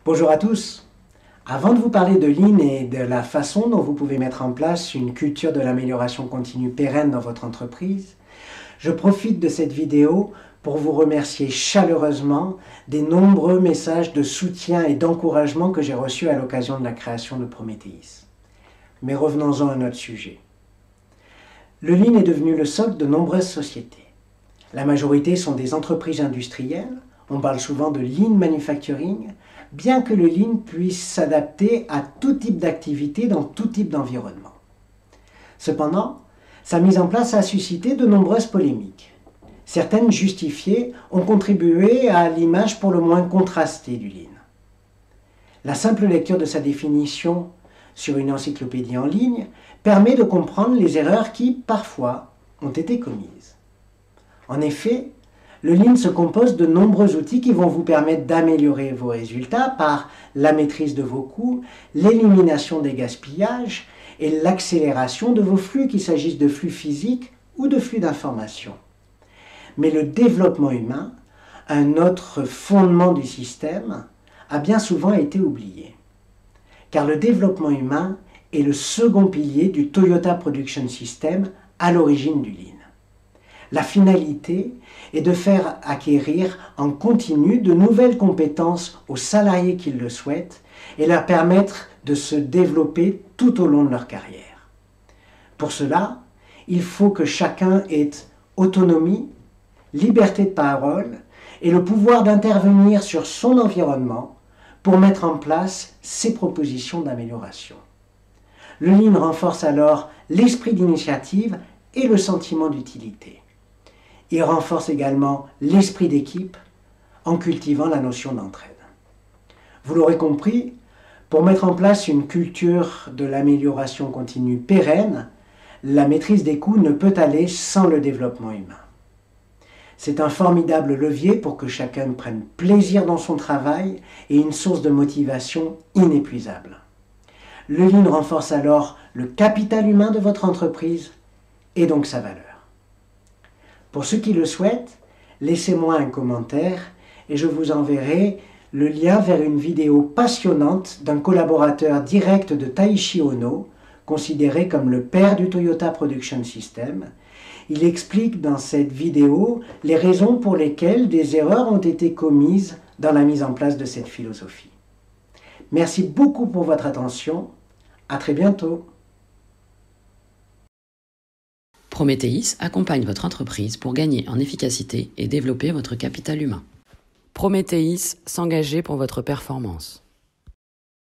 Bonjour à tous. Avant de vous parler de Lean et de la façon dont vous pouvez mettre en place une culture de l'amélioration continue pérenne dans votre entreprise, je profite de cette vidéo pour vous remercier chaleureusement des nombreux messages de soutien et d'encouragement que j'ai reçus à l'occasion de la création de Prometheis. Mais revenons-en à notre sujet. Le Lean est devenu le socle de nombreuses sociétés. La majorité sont des entreprises industrielles, on parle souvent de Lean Manufacturing, bien que le Lean puisse s'adapter à tout type d'activité dans tout type d'environnement. Cependant, sa mise en place a suscité de nombreuses polémiques. Certaines justifiées ont contribué à l'image pour le moins contrastée du Lean. La simple lecture de sa définition sur une encyclopédie en ligne permet de comprendre les erreurs qui, parfois, ont été commises. En effet, le Lean se compose de nombreux outils qui vont vous permettre d'améliorer vos résultats par la maîtrise de vos coûts, l'élimination des gaspillages et l'accélération de vos flux, qu'il s'agisse de flux physiques ou de flux d'informations. Mais le développement humain, un autre fondement du système, a bien souvent été oublié. Car le développement humain est le second pilier du Toyota Production System à l'origine du Lean. La finalité est de faire acquérir en continu de nouvelles compétences aux salariés qui le souhaitent et leur permettre de se développer tout au long de leur carrière. Pour cela, il faut que chacun ait autonomie, liberté de parole et le pouvoir d'intervenir sur son environnement pour mettre en place ses propositions d'amélioration. Le Lean renforce alors l'esprit d'initiative et le sentiment d'utilité. Il renforce également l'esprit d'équipe en cultivant la notion d'entraide. Vous l'aurez compris, pour mettre en place une culture de l'amélioration continue pérenne, la maîtrise des coûts ne peut aller sans le développement humain. C'est un formidable levier pour que chacun prenne plaisir dans son travail et une source de motivation inépuisable. Le Lean renforce alors le capital humain de votre entreprise et donc sa valeur. Pour ceux qui le souhaitent, laissez-moi un commentaire et je vous enverrai le lien vers une vidéo passionnante d'un collaborateur direct de Taiichi Ohno, considéré comme le père du Toyota Production System. Il explique dans cette vidéo les raisons pour lesquelles des erreurs ont été commises dans la mise en place de cette philosophie. Merci beaucoup pour votre attention. À très bientôt. Prometheis accompagne votre entreprise pour gagner en efficacité et développer votre capital humain. Prometheis s'engager pour votre performance.